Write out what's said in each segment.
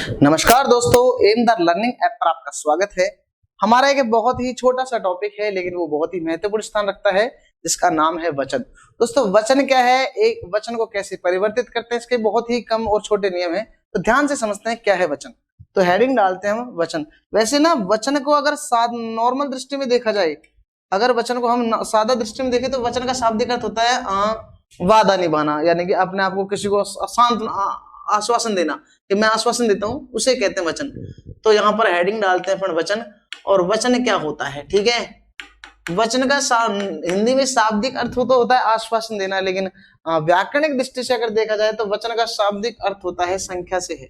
नमस्कार दोस्तों, एमदार learning app पर आपका स्वागत है। हमारा एक बहुत ही छोटा सा टॉपिक है, लेकिन वो बहुत ही महत्वपूर्ण स्थान रखता है, जिसका नाम है वचन। दोस्तों, वचन क्या है, एक वचन को कैसे परिवर्तित करते हैं, इसके बहुत ही कम और छोटे नियम हैं। तो ध्यान से समझते हैं क्या है वचन। तो हेडिंग डालते हैं हम वचन। वैसे ना, वचन को अगर नॉर्मल दृष्टि में देखा जाए, अगर वचन को हम सादा दृष्टि में देखें तो वचन का शाब्दिक अर्थ होता है वादा निभाना, यानी कि अपने आप को किसी को आश्वासन देना कि मैं आश्वासन देता हूं, उसे कहते हैं वचन। तो यहाँ पर हेडिंग डालते हैं अपन वचन। और वचन क्या होता है, ठीक है। वचन का हिंदी में शाब्दिक अर्थ तो होता है आश्वासन देना, लेकिन व्याकरणिक दृष्टि से अगर देखा जाए तो वचन का शाब्दिक अर्थ होता है संख्या से है।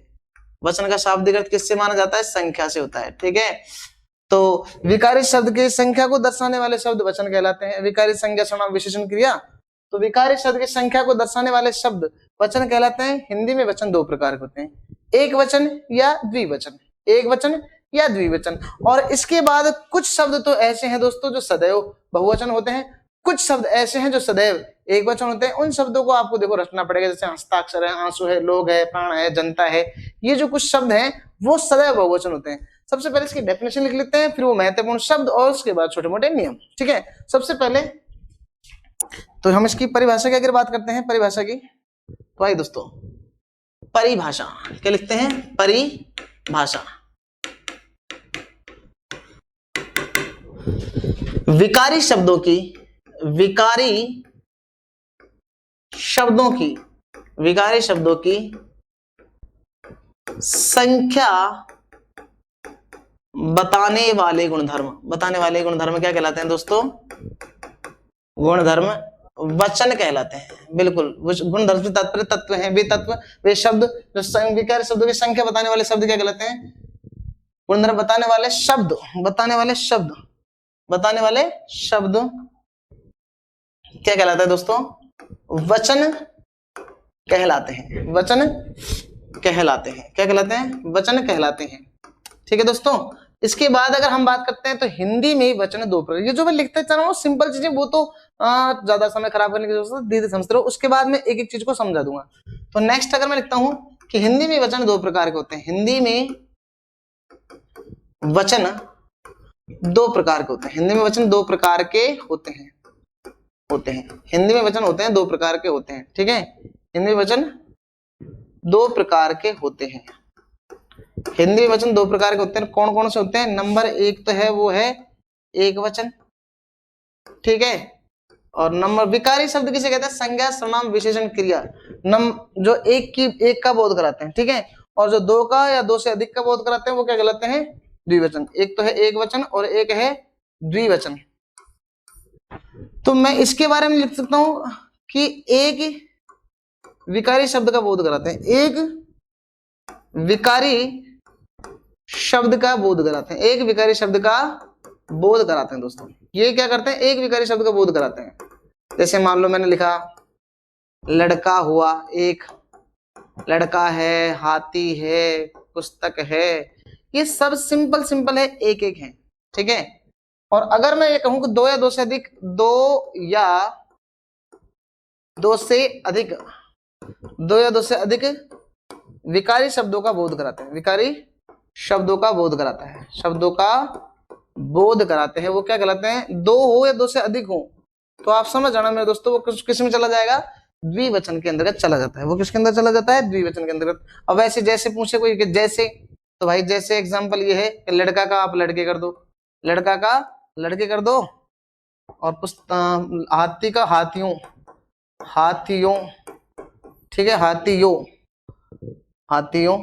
वचन का शाब्दिक अर्थ किससे माना जाता है? संख्या से होता है, ठीक है। तो विकारी शब्द की संख्या को दर्शाने वाले शब्द वचन कहलाते हैं। विकारी संज्ञा सर्वनाम विशेषण क्रिया, तो विकारी शब्द की संख्या को दर्शाने वाले शब्द वचन कहलाते हैं। हिंदी में वचन दो प्रकार के होते हैं, एक वचन या द्विवचन। एक वचन या द्विवचन। और इसके बाद कुछ शब्द तो ऐसे हैं दोस्तों जो सदैव बहुवचन होते हैं, कुछ शब्द ऐसे हैं जो सदैव एक वचन होते हैं। उन शब्दों को आपको देखो रचना पड़ेगा, जैसे हस्ताक्षर है, आंसू है, लोग है, प्राण है, जनता है। ये जो कुछ शब्द हैं वो सदैव बहुवचन होते हैं। सबसे पहले इसकी डेफिनेशन लिख लेते हैं, फिर वो महत्वपूर्ण शब्द और उसके बाद छोटे मोटे नियम, ठीक है। सबसे पहले तो हम इसकी परिभाषा की अगर बात करते हैं, परिभाषा की, तो आइए दोस्तों, परिभाषा क्या लिखते हैं? परिभाषा। विकारी शब्दों की संख्या बताने वाले गुणधर्म क्या कहलाते हैं दोस्तों? गुणधर्म वचन कहलाते हैं। बिल्कुल, गुणधर्म से तात्पर्य तत्व हैं। वे तत्व, वे शब्द जो विकारी शब्दों की संख्या बताने वाले शब्द क्या कहलाते हैं? गुणधर्म बताने वाले शब्द क्या कहलाता है दोस्तों? वचन कहलाते हैं। वचन कहलाते हैं। क्या कहलाते हैं? वचन कहलाते हैं, ठीक है दोस्तों। इसके बाद अगर हम बात करते हैं तो हिंदी में वचन दो प्रकार। ये जो मैं लिखते चल रहा हूँ सिंपल चीजें, वो तो ज्यादा समय खराब करने की जरूरत है, धीरे समझते रहो। उसके बाद में एक एक चीज को समझा दूंगा। तो नेक्स्ट अगर मैं लिखता हूं कि हिंदी में वचन दो प्रकार के होते हैं। हिंदी में वचन दो प्रकार के होते हैं। हिंदी में वचन दो प्रकार के होते हैं। हिंदी में वचन होते हैं दो प्रकार के होते हैं, ठीक है। हिंदी में वचन दो प्रकार के होते हैं। हिंदी में वचन दो प्रकार के होते हैं। कौन कौन से होते हैं? नंबर एक तो है वो है एक वचन, ठीक है। और नंबर विकारी शब्द किसे कहते हैं? संज्ञा सर्वनाम विशेषण क्रिया, जो एक का बोध कराते हैं, ठीक है। और जो दो का या दो से अधिक का बोध कराते हैं वो क्या कहलाते हैं? द्विवचन। एक तो है एक वचन और एक है द्विवचन। तो मैं इसके बारे में लिख सकता हूं कि एक विकारी शब्द का बोध कराते हैं। एक विकारी शब्द का बोध कराते हैं। एक विकारी शब्द का बोध कराते हैं दोस्तों। ये क्या करते हैं? एक विकारी शब्द का बोध कराते हैं। जैसे मान लो मैंने लिखा लड़का हुआ, एक लड़का है, हाथी है, पुस्तक है। ये सब सिंपल है, एक एक है, ठीक है। और अगर मैं ये कहूं कि दो या दो से अधिक, दो या दो से अधिक विकारी शब्दों का बोध कराते हैं। विकारी शब्दों का बोध कराता है, शब्दों का बोध कराते हैं। वो क्या कहलाते हैं? दो हो या दो से अधिक हो, तो आप समझ जाना मेरे दोस्तों, वो किस में चला जाएगा? द्विवचन के अंतर्गत चला जाता है। वो किसके अंदर चला जाता है? द्विवचन के अंतर्गत। अब वैसे जैसे पूछे कोई कि जैसे, तो भाई जैसे एग्जाम्पल ये है कि लड़का का आप लड़के कर दो, लड़का का लड़के कर दो, और हाथी का हाथियों, ठीक है, हाथियों,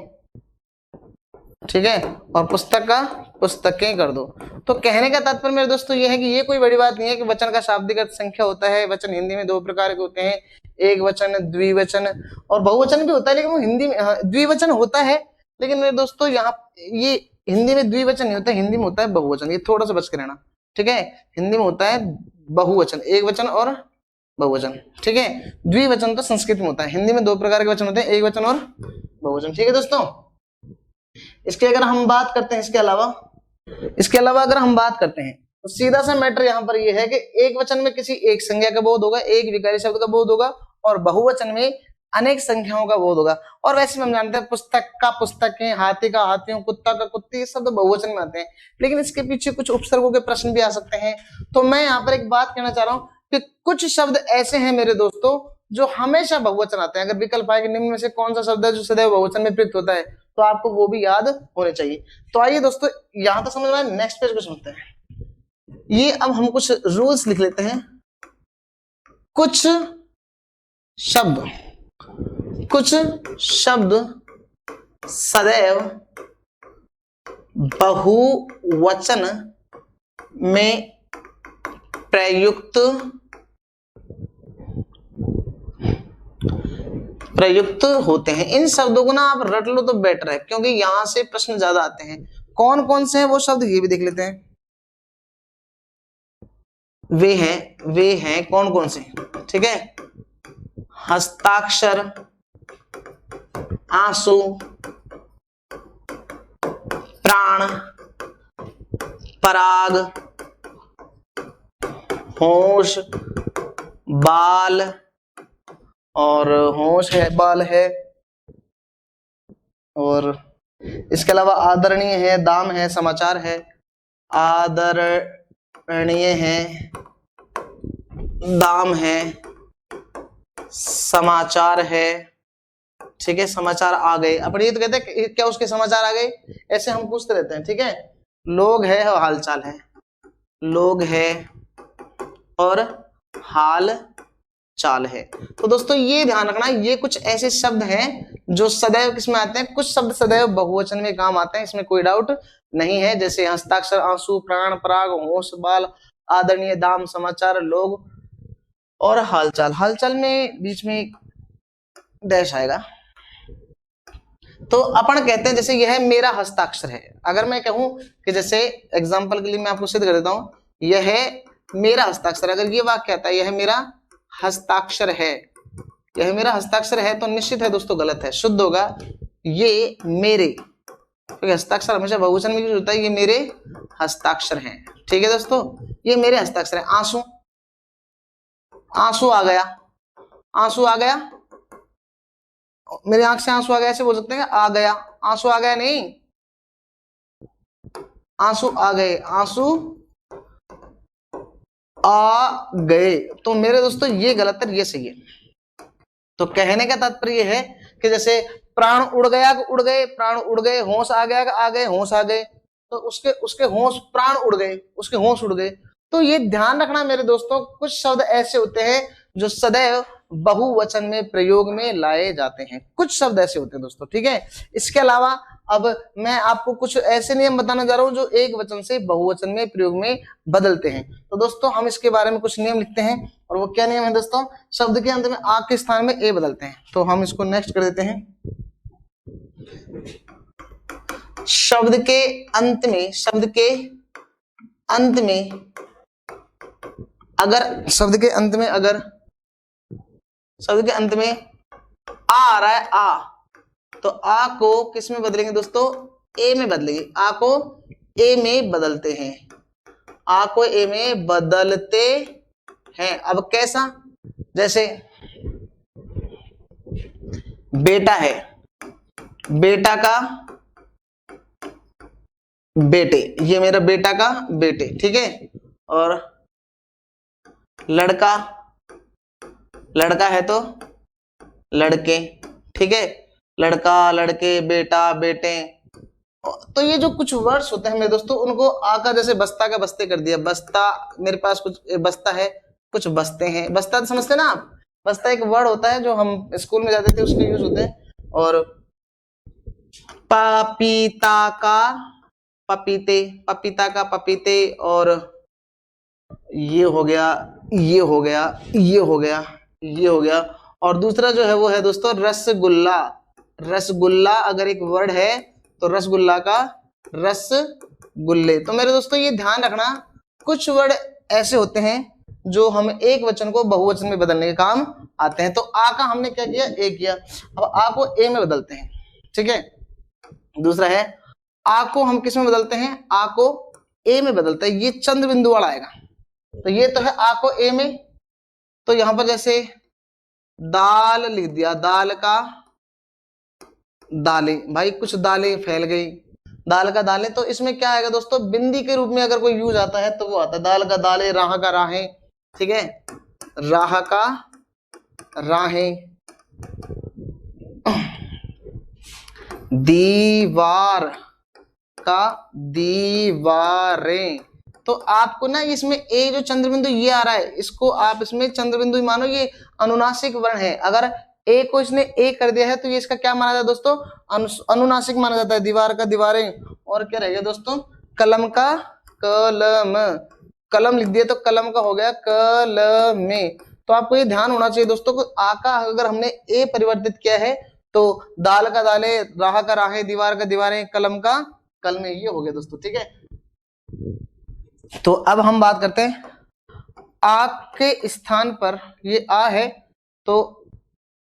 ठीक है। और पुस्तक का पुस्तकें कर दो। तो कहने का तात्पर्य मेरे दोस्तों ये है कि ये कोई बड़ी बात नहीं है कि वचन का शाब्दिक अर्थ संख्या होता है। वचन हिंदी में दो प्रकार के होते हैं, एक वचन, द्विवचन और बहुवचन भी होता है। लेकिन वो हिंदी में द्विवचन होता है, लेकिन मेरे दोस्तों यहाँ ये हिंदी में द्विवचन नहीं होता, हिंदी में होता है बहुवचन। ये थोड़ा सा बच के रहना, ठीक है। हिंदी में होता है बहुवचन, एक वचन और बहुवचन, ठीक है। द्विवचन तो संस्कृत में होता है। हिंदी में दो प्रकार के वचन होते हैं, एक वचन और बहुवचन, ठीक है दोस्तों। इसके अगर हम बात करते हैं, इसके अलावा अगर हम बात करते हैं तो सीधा सा मैटर यहाँ पर ये है कि एक वचन में किसी एक संज्ञा का बोध होगा, एक विकारी शब्द का बोध होगा, और बहुवचन में अनेक संख्याओं का बोध होगा। और वैसे हम जानते हैं पुस्तक का पुस्तकें, हाथी का हाथियों, कुत्ता का कुत्ते, ये सब तो बहुवचन में आते हैं, लेकिन इसके पीछे कुछ उपसर्गों के प्रश्न भी आ सकते हैं। तो मैं यहाँ पर एक बात कहना चाह रहा हूँ कि कुछ शब्द ऐसे हैं मेरे दोस्तों जो हमेशा बहुवचन आते हैं। अगर विकल्प आए कि निम्न में से कौन सा शब्द है जो सदैव बहुवचन में प्रयुक्त होता है, तो आपको वो भी याद होने चाहिए। तो आइए दोस्तों, यहां तक समझ में आया, नेक्स्ट पेज को समझते हैं। ये अब हम कुछ रूल्स लिख लेते हैं। कुछ शब्द सदैव बहुवचन में प्रयुक्त होते हैं। इन शब्दों को ना आप रट लो तो बेटर है, क्योंकि यहां से प्रश्न ज्यादा आते हैं। कौन कौन से हैं वो शब्द, ये भी देख लेते हैं। वे हैं कौन कौन से, ठीक है। हस्ताक्षर, आंसू, प्राण, पराग, होश, बाल, और होश है, बाल है, और इसके अलावा आदरणीय है, दाम है, समाचार है। आदरणीय है, दाम है, समाचार है, ठीक है। समाचार आ गए, अपन ये तो कहते हैं क्या उसके समाचार आ गए, ऐसे हम पूछते रहते हैं, ठीक है। लोग है और हालचाल है, लोग है और हाल चाल है। तो दोस्तों ये ध्यान रखना, ये कुछ ऐसे शब्द हैं जो सदैव किसमें आते हैं, कुछ शब्द सदैव बहुवचन में काम आते हैं, इसमें कोई डाउट नहीं है। जैसे हस्ताक्षर, आंसू, प्राण, पराग, होश, बाल, आदरणीय, दाम, समाचार, लोग और हालचाल। हालचाल में बीच में डैश आएगा। तो अपन कहते हैं जैसे यह मेरा हस्ताक्षर है। अगर मैं कहूं कि जैसे एग्जांपल के लिए मैं आपको सिद्ध कर देता हूं, यह मेरा हस्ताक्षर, अगर ये वाक्य कहता है यह मेरा हस्ताक्षर है, यह मेरा हस्ताक्षर है, तो निश्चित है दोस्तों गलत है, शुद्ध होगा ये मेरे, क्योंकि हस्ताक्षर हमेशा बहुवचन में यूज होता है। ये मेरे हस्ताक्षर हैं, ठीक है दोस्तों, ये मेरे हस्ताक्षर है। आंसू, आंसू आ गया, आंसू आ गया, मेरी आंख से आंसू आ गया, ऐसे बोल सकते हैं आ गया, आंसू आ गया नहीं, आंसू आ गए, आंसू आ गए। तो मेरे दोस्तों ये गलत है, ये सही है। तो कहने का तात्पर्य है कि जैसे प्राण उड़ गया, उड़ गए, प्राण उड़ गए, होश आ गया, आ गए, होश आ गए, तो उसके होश, प्राण उड़ गए, उसके होश उड़ गए। तो ये ध्यान रखना मेरे दोस्तों, कुछ शब्द ऐसे होते हैं जो सदैव बहुवचन में प्रयोग में लाए जाते हैं, कुछ शब्द ऐसे होते हैं दोस्तों, ठीक है। इसके अलावा अब मैं आपको कुछ ऐसे नियम बताने जा रहा हूं जो एक वचन से बहुवचन में प्रयोग में बदलते हैं। तो दोस्तों हम इसके बारे में कुछ नियम लिखते हैं, और वो क्या नियम है दोस्तों, शब्द के अंत में आ के स्थान में ए बदलते हैं। तो हम इसको नेक्स्ट कर देते हैं। शब्द के अंत में आ रहा है, आ, तो आ को किस में बदलेंगे दोस्तों, ए में बदलेंगे। आ को ए में बदलते हैं, आ को ए में बदलते हैं। अब कैसा, जैसे बेटा है, बेटा का बेटे, ये मेरा बेटा का बेटे, ठीक है। और लड़का, लड़का है तो लड़के, ठीक है, लड़का, लड़के, बेटा, बेटे। तो ये जो कुछ वर्ड्स होते हैं मेरे दोस्तों, उनको आ का जैसे बस्ता का बस्ते कर दिया। बस्ता, मेरे पास कुछ बस्ता है, कुछ बस्ते हैं। बस्ता तो समझते ना आप, बस्ता एक वर्ड होता है जो हम स्कूल में जाते थे, उसके यूज होते हैं। और पपीता का पपीते, पपीता का पपीते, और ये हो गया, ये हो गया, ये हो गया, ये हो गया। और दूसरा जो है वो है दोस्तों रसगुल्ला। रसगुल्ला अगर एक वर्ड है तो रसगुल्ला का रसगुल्ले। तो मेरे दोस्तों ये ध्यान रखना, कुछ वर्ड ऐसे होते हैं जो हम एक वचन को बहुवचन में बदलने के काम आते हैं। तो आ का हमने क्या किया, ए किया। अब आ को ए में बदलते हैं, ठीक है। दूसरा है आ को हम किस में बदलते हैं, आ को ए में बदलते हैं। ये चंद्र बिंदु वाला आएगा, तो ये तो है आ को ए में। तो यहां पर जैसे दाल लिख दिया, दाल का दालें, भाई कुछ दालें फैल गई, दाल का दालें। तो इसमें क्या आएगा दोस्तों, बिंदी के रूप में अगर कोई यूज आता है तो वो आता है दाल का दालें, राह का राहें, ठीक है, राह का राहें, दीवार का दीवारें। तो आपको ना इसमें ए जो चंद्रबिंदु ये आ रहा है, इसको आप इसमें चंद्रबिंदु मानो, ये अनुनासिक वर्ण है। अगर ए को इसने ए कर दिया है तो ये इसका क्या माना जाता है दोस्तों, अनुनासिक माना जाता है। दीवार का दीवारें, और क्या रह गया दोस्तों, कलम का कलम, कलम लिख दिया तो कलम का हो गया कलमे। तो आपको ये ध्यान होना चाहिए दोस्तों को, आ का अगर हमने ए परिवर्तित किया है तो दाल का दाले, राह का राहें, दीवार का दीवारें, कलम का कलमे, ये हो गया दोस्तों, ठीक है। तो अब हम बात करते हैं आ के स्थान पर, ये आ है तो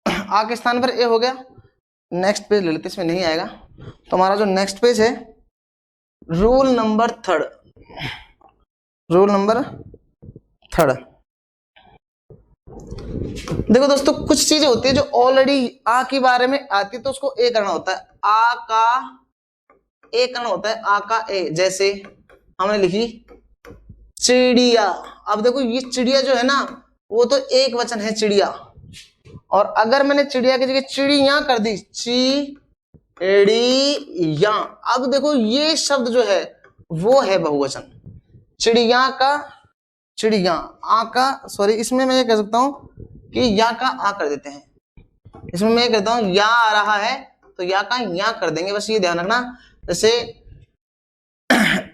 आ के स्थान पर ए हो गया। नेक्स्ट पेज ले लेते, इसमें नहीं आएगा। तो हमारा जो नेक्स्ट पेज है, rule number third, rule number third. देखो दोस्तों, कुछ चीजें होती है जो ऑलरेडी आ के बारे में आती है तो उसको ए करना होता है, आ का ए करना होता है, आ का ए। जैसे हमने लिखी चिड़िया, अब देखो ये चिड़िया जो है ना वो तो एक वचन है चिड़िया, और अगर मैंने चिड़िया की जगह चिड़िया कर दी, चिड़िया, अब देखो ये शब्द जो है वो है बहुवचन। चिड़िया का चिड़िया, आ का सॉरी, इसमें मैं ये कह सकता हूं कि या का आ कर देते हैं, इसमें मैं कहता हूं या आ रहा है तो या का या कर देंगे, बस ये ध्यान रखना। जैसे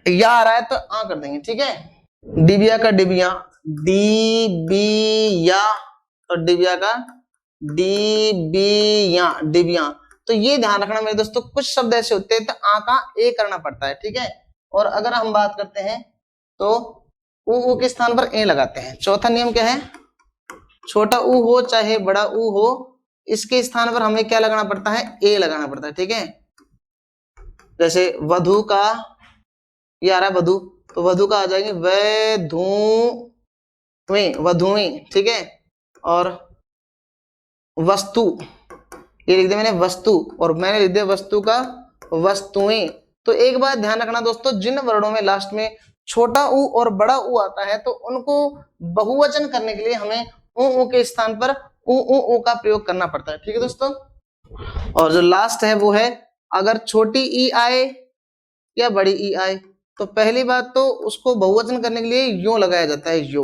या आ रहा है तो आ कर देंगे, ठीक है। डिबिया का डिबिया, डिबिया, और डिबिया का डिबिया, डिबिया। तो ये ध्यान रखना मेरे दोस्तों, कुछ शब्द ऐसे होते हैं तो आ का ए करना पड़ता है, ठीक है। और अगर हम बात करते हैं तो ऊ के स्थान पर ए लगाते हैं। चौथा नियम क्या है, छोटा ऊ हो चाहे बड़ा ऊ हो, इसके स्थान पर हमें क्या लगाना पड़ता है, ए लगाना पड़ता है, ठीक है। जैसे वधु का ये आ रहा है वधु, तो वधु का आ जाएंगे वधुएं, वधुएं, ठीक है। और वस्तु ये लिख दिया मैंने वस्तु, और मैंने लिख दिया वस्तु का वस्तुएं। तो एक बात ध्यान रखना दोस्तों, जिन वर्णों में लास्ट में छोटा ऊ और बड़ा ऊ आता है तो उनको बहुवचन करने के लिए हमें ऊ के स्थान पर ऊ का प्रयोग करना पड़ता है, ठीक है दोस्तों। और जो लास्ट है वो है, अगर छोटी ई आए या बड़ी ई आए तो पहली बात तो उसको बहुवचन करने के लिए यो लगाया जाता है, यो,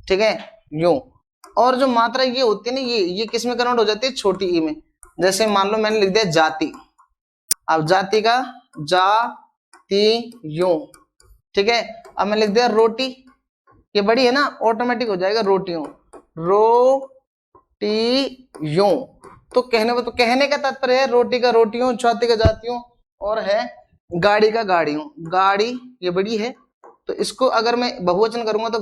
ठीक है, यो। और जो मात्रा ये होती है ना, ये किस में कन्वर्ट हो जाती है, छोटी ई में। जैसे मान लो मैंने लिख दिया जाति, अब जाति का जाति यो, ठीक है। अब मैं लिख दिया रोटी, ये बड़ी है ना, ऑटोमेटिक हो जाएगा रोटियों, रोटियों। तो कहने का तात्पर्य है रोटी का रोटियों, जाति का जातियों, और है गाड़ी का गाड़ियों, गाड़ी ये बड़ी है तो इसको अगर मैं बहुवचन करूंगा तो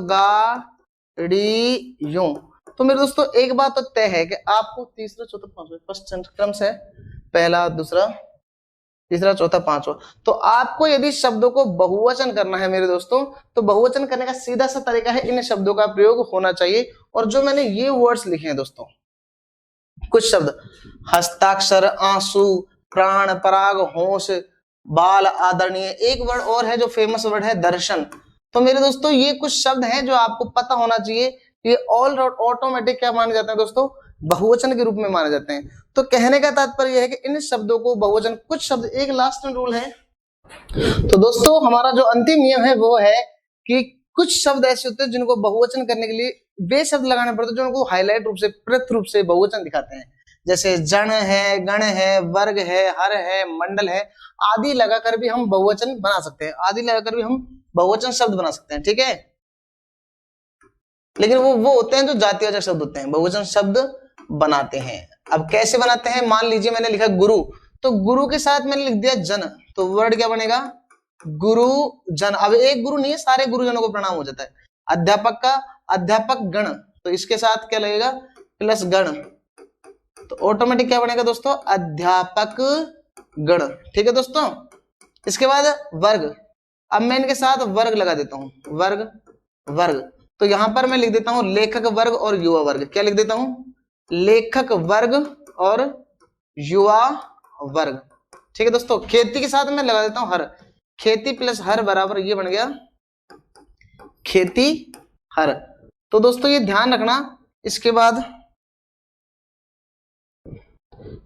गाड़ियों। तो मेरे दोस्तों एक बात तो तय है कि आपको तीसरा चौथा पांचवा, फर्स्ट क्रम से पहला दूसरा तीसरा चौथा पांचवा, तो आपको यदि शब्दों को बहुवचन करना है मेरे दोस्तों, तो बहुवचन करने का सीधा सा तरीका है इन शब्दों का प्रयोग होना चाहिए। और जो मैंने ये वर्ड्स लिखे हैं दोस्तों, कुछ शब्द हस्ताक्षर, आंसू, प्राण, पराग, होश, बाल, आदरणीय, एक वर्ड और है जो फेमस वर्ड है दर्शन। तो मेरे दोस्तों ये कुछ शब्द हैं जो आपको पता होना चाहिए, ये ऑल ऑटोमेटिक क्या माने जाते हैं दोस्तों, बहुवचन के रूप में माने जाते हैं। तो कहने का तात्पर्य यह है कि इन शब्दों को बहुवचन, कुछ शब्द, एक लास्ट में रूल है। तो दोस्तों हमारा जो अंतिम नियम है वो है कि कुछ शब्द ऐसे होते हैं जिनको बहुवचन करने के लिए वे शब्द लगाने पड़ते हैं जो उनको हाईलाइट रूप से, प्रथ रूप से बहुवचन दिखाते हैं। जैसे जन है, गण है, वर्ग है, हर है, मंडल है, आदि लगाकर भी हम बहुवचन बना सकते हैं, आदि लगाकर भी हम बहुवचन शब्द बना सकते हैं, ठीक है। लेकिन वो होते हैं जो जातिवाचक शब्द होते हैं, बहुवचन शब्द बनाते हैं। अब कैसे बनाते हैं, मान लीजिए मैंने लिखा गुरु, तो गुरु के साथ मैंने लिख दिया जन, तो वर्ड क्या बनेगा, गुरु जन। अब एक गुरु नहीं है, सारे गुरुजनों को प्रणाम हो जाता है। अध्यापक का अध्यापक गण, तो इसके साथ क्या लगेगा, प्लस गण, तो ऑटोमेटिक क्या बनेगा दोस्तों, अध्यापक गण, ठीक है दोस्तों। इसके बाद वर्ग, अब मैं इनके साथ वर्ग लगा देता हूं, वर्ग वर्ग, तो यहां पर मैं लिख देता हूं लेखक वर्ग और युवा वर्ग। क्या लिख देता हूं, लेखक वर्ग और युवा वर्ग। ठीक है दोस्तों, खेती के साथ मैं लगा देता हूं हर, खेती प्लस हर बराबर ये बन गया खेती हर। तो दोस्तों ये ध्यान रखना, इसके बाद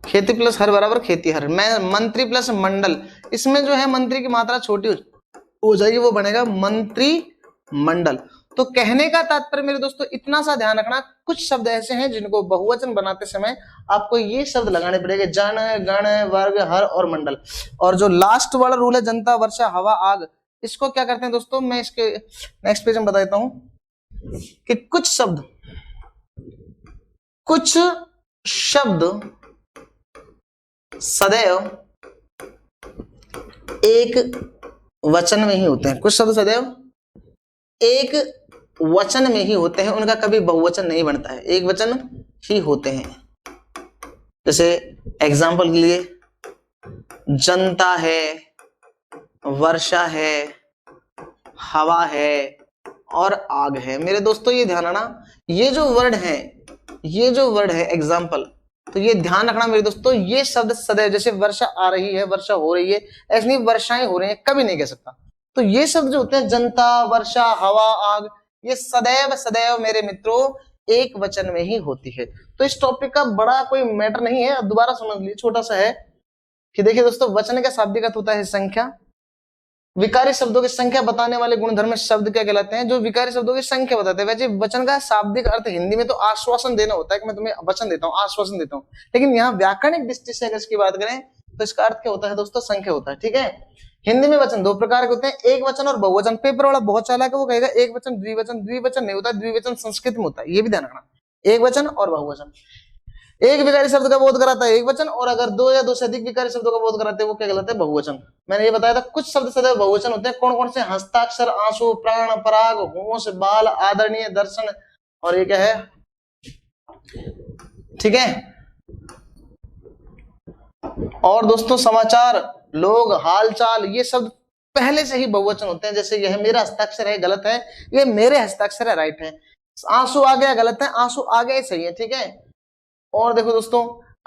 खेती प्लस हर बराबर खेती हर। मैं मंत्री प्लस मंडल, इसमें जो है मंत्री की मात्रा छोटी हो जाएगी, वो बनेगा मंत्री मंडल। तो कहने का तात्पर्य मेरे दोस्तों इतना सा ध्यान रखना, कुछ शब्द ऐसे हैं जिनको बहुवचन बनाते समय आपको ये शब्द लगाने पड़ेंगे, जन गण वर्ग हर और मंडल। और जो लास्ट वाला रूल है जनता वर्षा हवा आग, इसको क्या करते हैं दोस्तों, मैं इसके नेक्स्ट पेज में बता देता हूं कि कुछ शब्द सदैव एक वचन में ही होते हैं, कुछ शब्द सदैव एक वचन में ही होते हैं, उनका कभी बहुवचन नहीं बनता है, एक वचन ही होते हैं। जैसे एग्जाम्पल के लिए जनता है, वर्षा है, हवा है और आग है। मेरे दोस्तों ये ध्यान रखना, ये जो वर्ड है एग्जाम्पल, तो ये ध्यान रखना मेरे दोस्तों, ये शब्द सदैव, जैसे वर्षा आ रही है, वर्षा हो रही है, ऐसी नहीं वर्षाएं हो रही हैं, कभी नहीं कह सकता। तो ये शब्द जो होते हैं जनता वर्षा हवा आग, ये सदैव मेरे मित्रों एक वचन में ही होती है। तो इस टॉपिक का बड़ा कोई मैटर नहीं है, अब दोबारा समझ लीजिए, छोटा सा है कि देखिए दोस्तों, वचन का शाब्दिक अर्थ होता है संख्या, विकारी शब्दों की संख्या बताने वाले गुणधर्म शब्द क्या कहलाते हैं, जो विकारी शब्दों की संख्या बताते हैं। वैसे वचन का शाब्दिक अर्थ हिंदी में तो आश्वासन देना होता है कि मैं तुम्हें वचन देता हूँ, आश्वासन देता हूँ, लेकिन यहाँ व्याकरणिक दृष्टि से अगर इसकी बात करें तो इसका अर्थ क्या होता है दोस्तों, संख्या होता है। ठीक है, हिंदी में वचन दो प्रकार के होते हैं, एक वचन और बहुवचन। पेपर वाला बहुत चालाक है, वो कहेगा एक वचन द्विवचन, द्विवचन नहीं होता, द्विवचन संस्कृत में होता है, ये भी ध्यान रखना, एक वचन और बहुवचन। एक विकारी शब्द का बोध कराता है एक वचन, और अगर दो या दो से अधिक विकारी शब्दों का बोध कराते हैं वो क्या कहलाता है, बहुवचन। मैंने ये बताया था कुछ शब्द सदैव बहुवचन होते हैं, कौन कौन से, हस्ताक्षर, आंसू, प्राण, पराग, होश, बाल, आदरणीय, दर्शन, और ये क्या है, ठीक है। और दोस्तों समाचार, लोग, हालचाल, ये शब्द पहले से ही बहुवचन होते हैं। जैसे यह मेरा हस्ताक्षर है, गलत है, ये मेरे हस्ताक्षर है, राइट है। आंसू आ गया, गलत है, आंसू आ गया सही है। ठीक है, और देखो दोस्तों,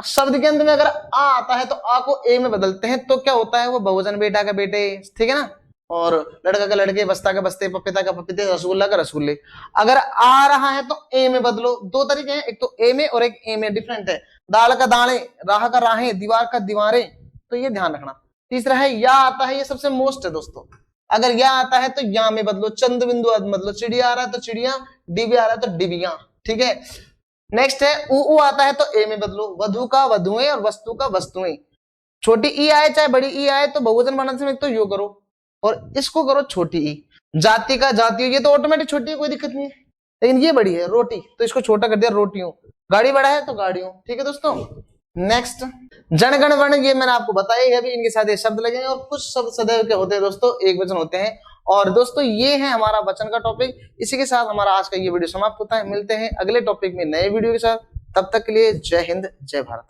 शब्द के अंत में अगर आ आता है तो आ को ए में बदलते हैं, तो क्या होता है, वो बहुवचन, बेटा का बेटे, ठीक है ना, और लड़का का लड़के, बस्ता का बस्ते, पपीता का पपीते, रसगुल्ला का रसगुल्ले। अगर आ रहा है तो ए में बदलो, दो तरीके हैं, एक तो ए में और एक ए में, डिफरेंट है। दाल का दाणे, राह का राहें, दीवार का दीवारें, तो ये ध्यान रखना। तीसरा है या आता है, ये सबसे मोस्ट है दोस्तों, अगर या आता है तो या में बदलो, चंद बिंदु बदलो, चिड़िया आ रहा है तो चिड़िया, डिबी आ रहा है तो डिबिया। ठीक है, नेक्स्ट है ऊ आता है तो ए में बदलो, वधु का वधुएं और वस्तु का वस्तुएं। छोटी ई आए चाहे बड़ी ई आए तो बहुवचन बनाने से तो यो करो और इसको करो छोटी ई। जाति का जातियों, ये तो ऑटोमेटिक छोटी है, कोई दिक्कत नहीं है, लेकिन ये बड़ी है रोटी, तो इसको छोटा कर दिया रोटियों। गाड़ी बड़ा है तो गाड़ियों। ठीक है दोस्तों, नेक्स्ट जनगण वर्ण, ये मैंने आपको बताया है अभी, इनके साथ ये शब्द लगेंगे। और कुछ शब्द सदैव के होते हैं दोस्तों, एक वचन होते हैं। और दोस्तों ये है हमारा वचन का टॉपिक। इसी के साथ हमारा आज का ये वीडियो समाप्त होता है। मिलते हैं अगले टॉपिक में नए वीडियो के साथ, तब तक के लिए जय हिंद जय भारत।